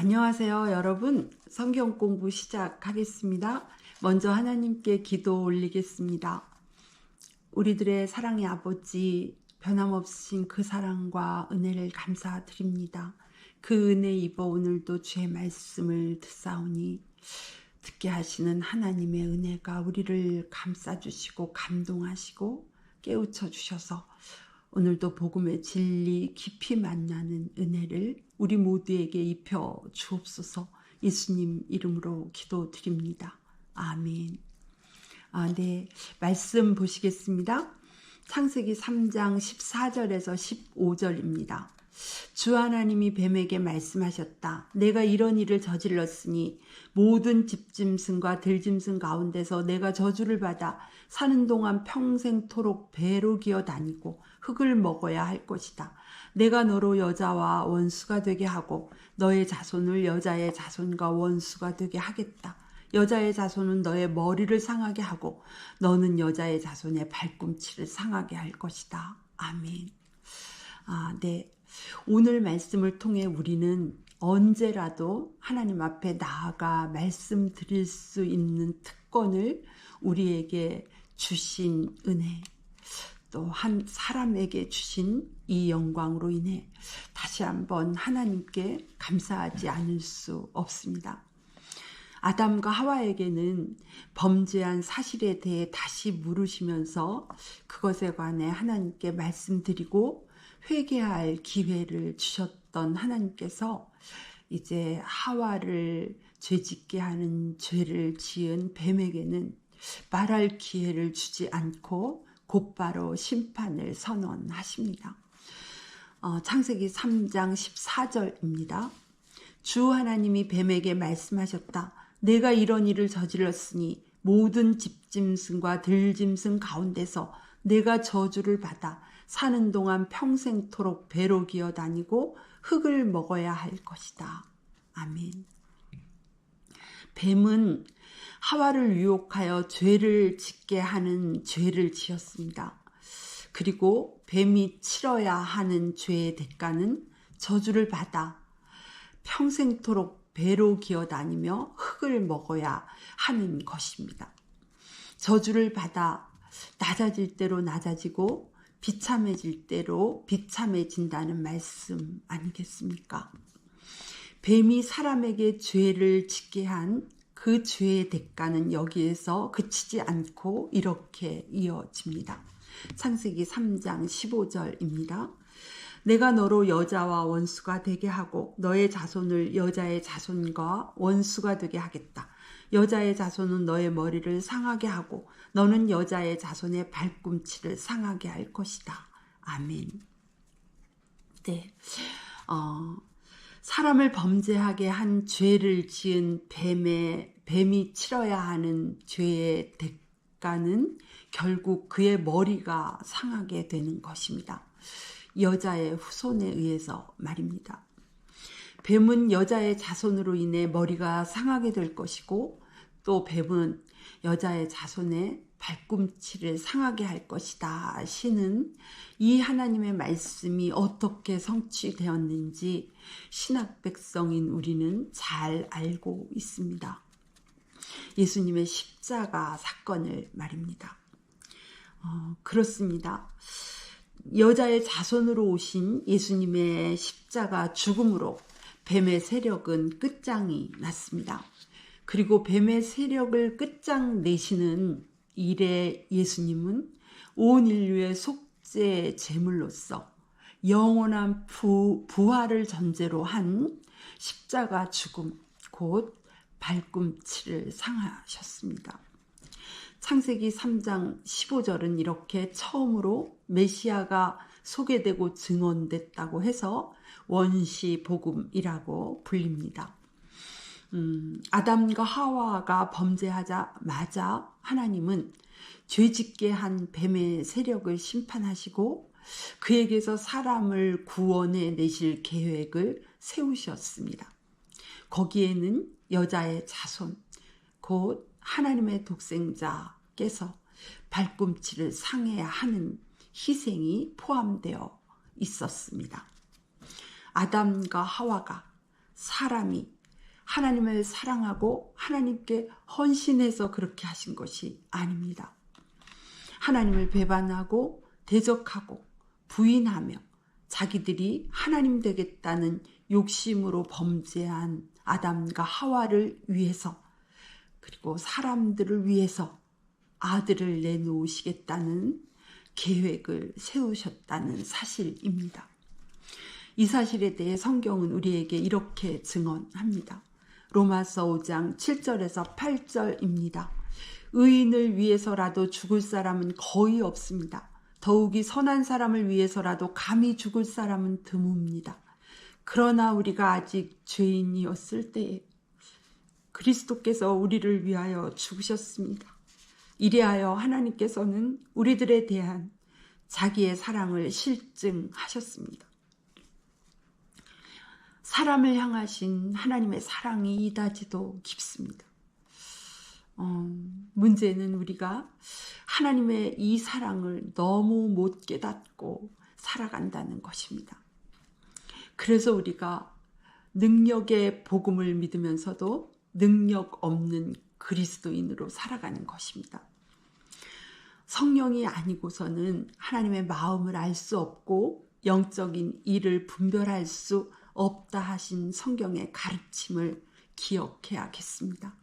안녕하세요, 여러분. 성경 공부 시작하겠습니다. 먼저 하나님께 기도 올리겠습니다. 우리들의 사랑의 아버지, 변함없으신 그 사랑과 은혜를 감사드립니다. 그 은혜 입어 오늘도 주의 말씀을 듣사오니 듣게 하시는 하나님의 은혜가 우리를 감싸주시고 감동하시고 깨우쳐 주셔서 오늘도 복음의 진리 깊이 만나는 은혜를 우리 모두에게 입혀 주옵소서. 예수님 이름으로 기도드립니다. 아멘. 네, 말씀 보시겠습니다. 창세기 3장 14절에서 15절입니다. 주 하나님이 뱀에게 말씀하셨다. 내가 이런 일을 저질렀으니 모든 집짐승과 들짐승 가운데서 내가 저주를 받아 사는 동안 평생토록 배로 기어 다니고 흙을 먹어야 할 것이다. 내가 너로 여자와 원수가 되게 하고 너의 자손을 여자의 자손과 원수가 되게 하겠다. 여자의 자손은 너의 머리를 상하게 하고 너는 여자의 자손의 발꿈치를 상하게 할 것이다. 아멘. 네. 오늘 말씀을 통해 우리는 언제라도 하나님 앞에 나아가 말씀드릴 수 있는 특권을 우리에게 주신 은혜, 또 한 사람에게 주신 이 영광으로 인해 다시 한번 하나님께 감사하지 않을 수 없습니다. 아담과 하와에게는 범죄한 사실에 대해 다시 물으시면서 그것에 관해 하나님께 말씀드리고 회개할 기회를 주셨던 하나님께서 이제 하와를 죄짓게 하는 죄를 지은 뱀에게는 말할 기회를 주지 않고 곧바로 심판을 선언하십니다. 창세기 3장 14절입니다. 주 하나님이 뱀에게 말씀하셨다. 내가 이런 일을 저질렀으니 모든 집짐승과 들짐승 가운데서 내가 저주를 받아 사는 동안 평생토록 배로 기어 다니고 흙을 먹어야 할 것이다. 아멘. 뱀은 하와를 유혹하여 죄를 짓게 하는 죄를 지었습니다. 그리고 뱀이 치러야 하는 죄의 대가는 저주를 받아 평생토록 배로 기어 다니며 흙을 먹어야 하는 것입니다. 저주를 받아 낮아질 대로 낮아지고 비참해질 대로 비참해진다는 말씀 아니겠습니까? 뱀이 사람에게 죄를 짓게 한 그 죄의 대가는 여기에서 그치지 않고 이렇게 이어집니다. 창세기 3장 15절입니다. 내가 너로 여자와 원수가 되게 하고 너의 자손을 여자의 자손과 원수가 되게 하겠다. 여자의 자손은 너의 머리를 상하게 하고 너는 여자의 자손의 발꿈치를 상하게 할 것이다. 아멘. 네. 사람을 범죄하게 한 죄를 지은 뱀이 치러야 하는 죄의 대가는 결국 그의 머리가 상하게 되는 것입니다. 여자의 후손에 의해서 말입니다. 뱀은 여자의 자손으로 인해 머리가 상하게 될 것이고 또 뱀은 여자의 자손의 발꿈치를 상하게 할 것이다 시는 이 하나님의 말씀이 어떻게 성취되었는지 신학 백성인 우리는 잘 알고 있습니다. 예수님의 십자가 사건을 말입니다. 그렇습니다. 여자의 자손으로 오신 예수님의 십자가 죽음으로 뱀의 세력은 끝장이 났습니다. 그리고 뱀의 세력을 끝장내시는 일에 예수님은 온 인류의 속죄 제물로서 영원한 부활을 전제로 한 십자가 죽음, 곧 발꿈치를 상하셨습니다. 창세기 3장 15절은 이렇게 처음으로 메시아가 소개되고 증언됐다고 해서 원시복음이라고 불립니다. 아담과 하와가 범죄하자마자 하나님은 죄짓게 한 뱀의 세력을 심판하시고 그에게서 사람을 구원해 내실 계획을 세우셨습니다. 거기에는 여자의 자손, 곧 하나님의 독생자께서 발꿈치를 상해야 하는 희생이 포함되어 있었습니다. 아담과 하와가 사람이 하나님을 사랑하고 하나님께 헌신해서 그렇게 하신 것이 아닙니다. 하나님을 배반하고 대적하고 부인하며 자기들이 하나님 되겠다는 욕심으로 범죄한 아담과 하와를 위해서, 그리고 사람들을 위해서 아들을 내놓으시겠다는 계획을 세우셨다는 사실입니다. 이 사실에 대해 성경은 우리에게 이렇게 증언합니다. 로마서 5장 7절에서 8절입니다. 의인을 위해서라도 죽을 사람은 거의 없습니다. 더욱이 선한 사람을 위해서라도 감히 죽을 사람은 드뭅니다. 그러나 우리가 아직 죄인이었을 때에 그리스도께서 우리를 위하여 죽으셨습니다. 이리하여 하나님께서는 우리들에 대한 자기의 사랑을 실증하셨습니다. 사람을 향하신 하나님의 사랑이 이다지도 깊습니다. 문제는 우리가 하나님의 이 사랑을 너무 못 깨닫고 살아간다는 것입니다. 그래서 우리가 능력의 복음을 믿으면서도 능력 없는 그리스도인으로 살아가는 것입니다. 성령이 아니고서는 하나님의 마음을 알 수 없고 영적인 일을 분별할 수 없다 하신 성경의 가르침을 기억해야겠습니다.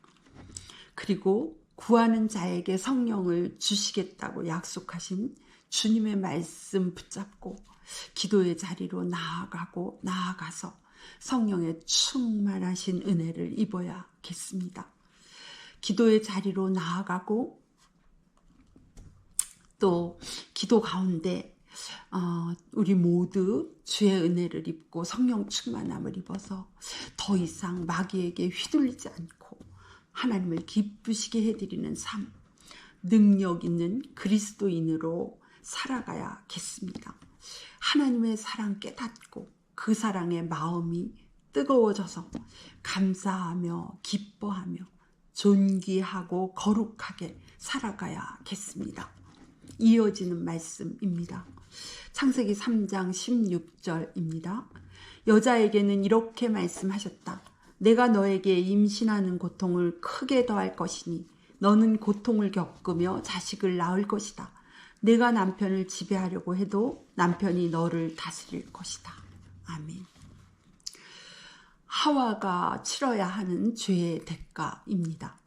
그리고 구하는 자에게 성령을 주시겠다고 약속하신 주님의 말씀 붙잡고 기도의 자리로 나아가서 성령의 충만하신 은혜를 입어야겠습니다. 기도의 자리로 나아가고 또 기도 가운데 우리 모두 주의 은혜를 입고 성령 충만함을 입어서 더 이상 마귀에게 휘둘리지 않고 하나님을 기쁘시게 해드리는 삶, 능력 있는 그리스도인으로 살아가야겠습니다. 하나님의 사랑 깨닫고 그 사랑의 마음이 뜨거워져서 감사하며 기뻐하며 존귀하고 거룩하게 살아가야겠습니다. 이어지는 말씀입니다. 창세기 3장 16절입니다. 여자에게는 이렇게 말씀하셨다. 내가 너에게 임신하는 고통을 크게 더할 것이니 너는 고통을 겪으며 자식을 낳을 것이다. 내가 남편을 지배하려고 해도 남편이 너를 다스릴 것이다. 아멘. 하와가 치러야 하는 죄의 대가입니다.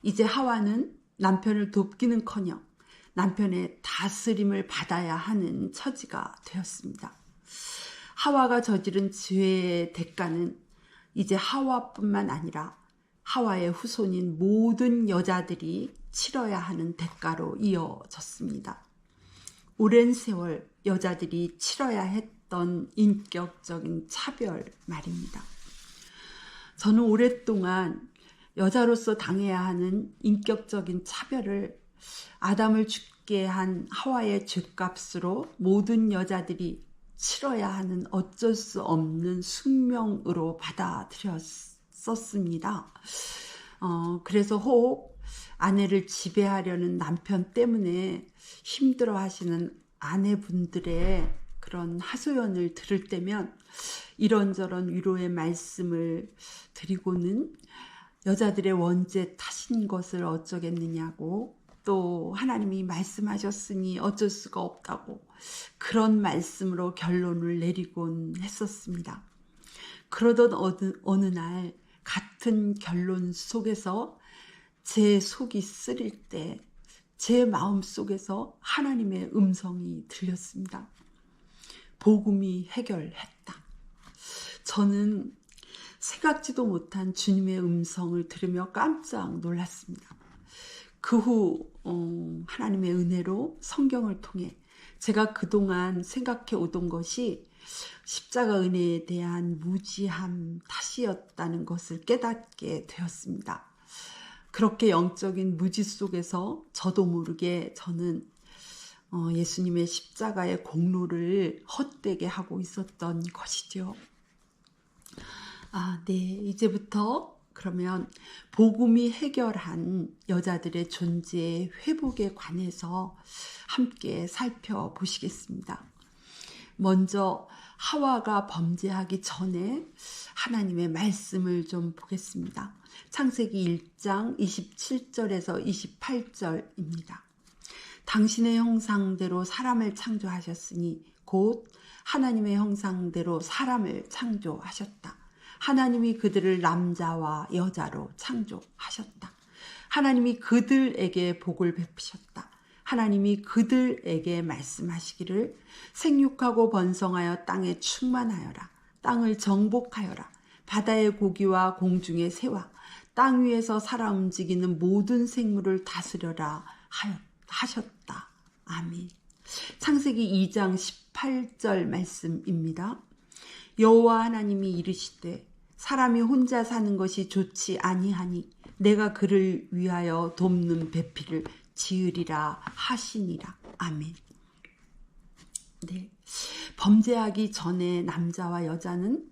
이제 하와는 남편을 돕기는커녕 남편의 다스림을 받아야 하는 처지가 되었습니다. 하와가 저지른 죄의 대가는 이제 하와뿐만 아니라 하와의 후손인 모든 여자들이 치러야 하는 대가로 이어졌습니다. 오랜 세월 여자들이 치러야 했던 인격적인 차별 말입니다. 저는 오랫동안 여자로서 당해야 하는 인격적인 차별을 아담을 죽게 한 하와의 죄값으로 모든 여자들이 치러야 하는 어쩔 수 없는 숙명으로 받아들였었습니다. 그래서 혹 아내를 지배하려는 남편 때문에 힘들어하시는 아내분들의 그런 하소연을 들을 때면 이런저런 위로의 말씀을 드리고는 여자들의 원죄 탓인 것을 어쩌겠느냐고, 또 하나님이 말씀하셨으니 어쩔 수가 없다고 그런 말씀으로 결론을 내리곤 했었습니다. 그러던 어느 날 같은 결론 속에서 제 속이 쓰릴 때 제 마음 속에서 하나님의 음성이 들렸습니다. 복음이 해결했다. 저는 생각지도 못한 주님의 음성을 들으며 깜짝 놀랐습니다. 그 후 하나님의 은혜로 성경을 통해 제가 그동안 생각해 오던 것이 십자가 은혜에 대한 무지함 탓이었다는 것을 깨닫게 되었습니다. 그렇게 영적인 무지 속에서 저도 모르게 저는 예수님의 십자가의 공로를 헛되게 하고 있었던 것이죠. 네, 이제부터 그러면 복음이 해결한 여자들의 존재의 회복에 관해서 함께 살펴보시겠습니다. 먼저 하와가 범죄하기 전에 하나님의 말씀을 좀 보겠습니다. 창세기 1장 27절에서 28절입니다. 당신의 형상대로 사람을 창조하셨으니 곧 하나님의 형상대로 사람을 창조하셨다. 하나님이 그들을 남자와 여자로 창조하셨다. 하나님이 그들에게 복을 베푸셨다. 하나님이 그들에게 말씀하시기를 생육하고 번성하여 땅에 충만하여라. 땅을 정복하여라. 바다의 고기와 공중의 새와 땅 위에서 살아 움직이는 모든 생물을 다스려라 하셨다. 아멘. 창세기 2장 18절 말씀입니다. 여호와 하나님이 이르시되 사람이 혼자 사는 것이 좋지 아니하니 내가 그를 위하여 돕는 배필을 지으리라 하시니라. 아멘. 네. 범죄하기 전에 남자와 여자는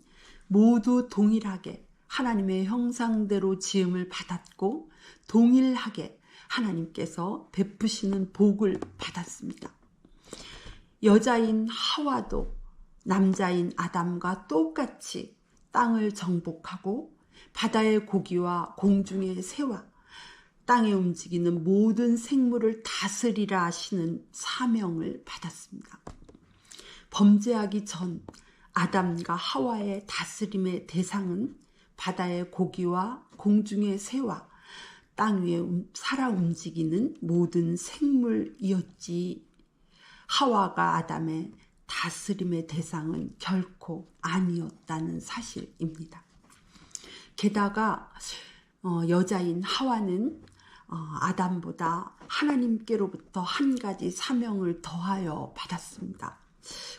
모두 동일하게 하나님의 형상대로 지음을 받았고 동일하게 하나님께서 베푸시는 복을 받았습니다. 여자인 하와도 남자인 아담과 똑같이 땅을 정복하고 바다의 고기와 공중의 새와 땅에 움직이는 모든 생물을 다스리라 하시는 사명을 받았습니다. 범죄하기 전 아담과 하와의 다스림의 대상은 바다의 고기와 공중의 새와 땅 위에 살아 움직이는 모든 생물이었지, 하와가 아담의 다스림의 대상은 결코 아니었다는 사실입니다. 게다가 여자인 하와는 아담보다 하나님께로부터 한 가지 사명을 더하여 받았습니다.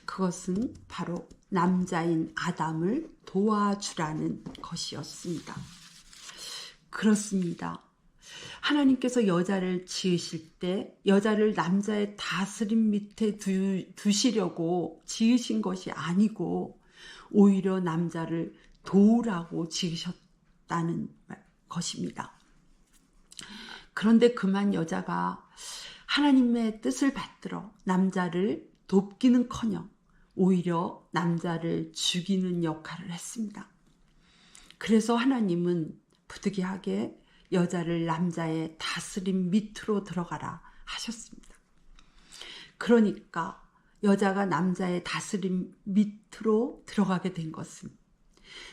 그것은 바로 남자인 아담을 도와주라는 것이었습니다. 그렇습니다. 하나님께서 여자를 지으실 때 여자를 남자의 다스림 밑에 두시려고 지으신 것이 아니고 오히려 남자를 도우라고 지으셨다는 것입니다. 그런데 그만 여자가 하나님의 뜻을 받들어 남자를 돕기는커녕 오히려 남자를 죽이는 역할을 했습니다. 그래서 하나님은 부득이하게 여자를 남자의 다스림 밑으로 들어가라 하셨습니다. 그러니까 여자가 남자의 다스림 밑으로 들어가게 된 것은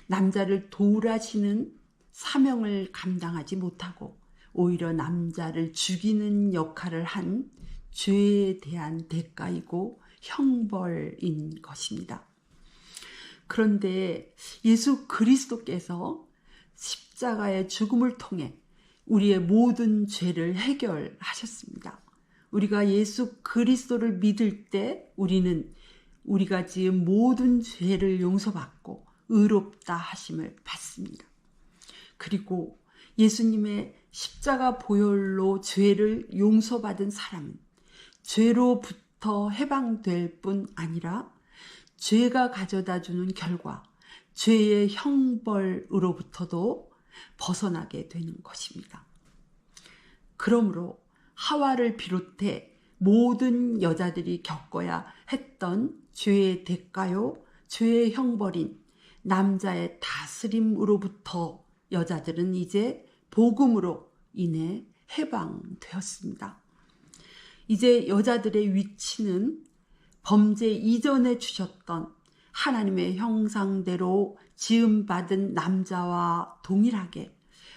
남자를 도우라시는 사명을 감당하지 못하고 오히려 남자를 죽이는 역할을 한 죄에 대한 대가이고 형벌인 것입니다. 그런데 예수 그리스도께서 십자가의 죽음을 통해 우리의 모든 죄를 해결하셨습니다. 우리가 예수 그리스도를 믿을 때 우리는 우리가 지은 모든 죄를 용서받고 의롭다 하심을 받습니다. 그리고 예수님의 십자가 보혈로 죄를 용서받은 사람은 죄로부터 해방될 뿐 아니라 죄가 가져다주는 결과 죄의 형벌으로부터도 벗어나게 되는 것입니다. 그러므로 하와를 비롯해 모든 여자들이 겪어야 했던 죄의 대가요, 죄의 형벌인 남자의 다스림으로부터 여자들은 이제 복음으로 인해 해방되었습니다. 이제 여자들의 위치는 범죄 이전에 주셨던 하나님의 형상대로 지음받은 남자와 동일하게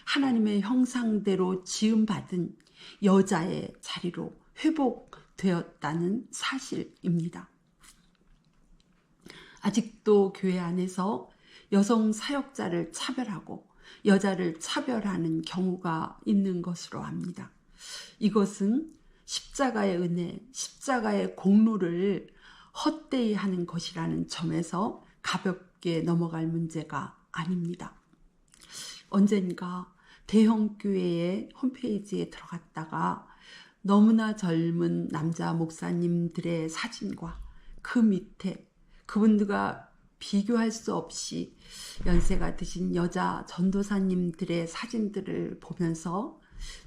하나님의 형상대로 지음받은 여자의 자리로 회복되었다는 사실입니다. 아직도 교회 안에서 여성 사역자를 차별하고 여자를 차별하는 경우가 있는 것으로 압니다. 이것은 십자가의 은혜, 십자가의 공로를 헛되이 하는 것이라는 점에서 가볍게 넘어갈 문제가 아닙니다. 언젠가 대형 교회의 홈페이지에 들어갔다가 너무나 젊은 남자 목사님들의 사진과 그 밑에 그분들과 비교할 수 없이 연세가 드신 여자 전도사님들의 사진들을 보면서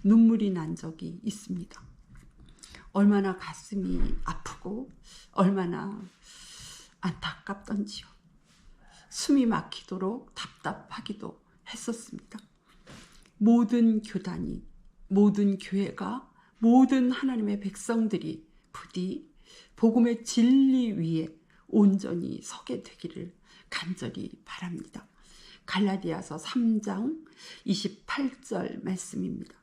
눈물이 난 적이 있습니다. 얼마나 가슴이 아프고 얼마나 안타깝던지요. 숨이 막히도록 답답하기도 했었습니다. 모든 교단이, 모든 교회가, 모든 하나님의 백성들이 부디 복음의 진리 위에 온전히 서게 되기를 간절히 바랍니다. 갈라디아서 3장 28절 말씀입니다.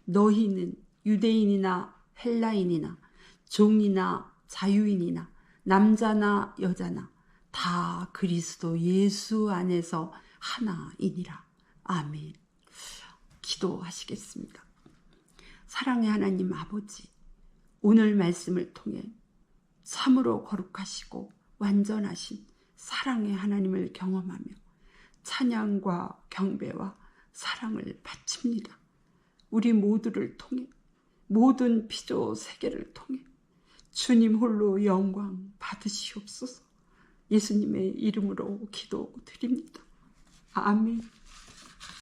너희는 유대인이나 헬라인이나 종이나 자유인이나 남자나 여자나 다 그리스도 예수 안에서 하나이니라. 아멘. 기도하시겠습니다. 사랑의 하나님 아버지, 오늘 말씀을 통해 참으로 거룩하시고 완전하신 사랑의 하나님을 경험하며 찬양과 경배와 사랑을 바칩니다. 우리 모두를 통해, 모든 피조 세계를 통해 주님 홀로 영광 받으시옵소서. 예수님의 이름으로 기도드립니다. 아멘.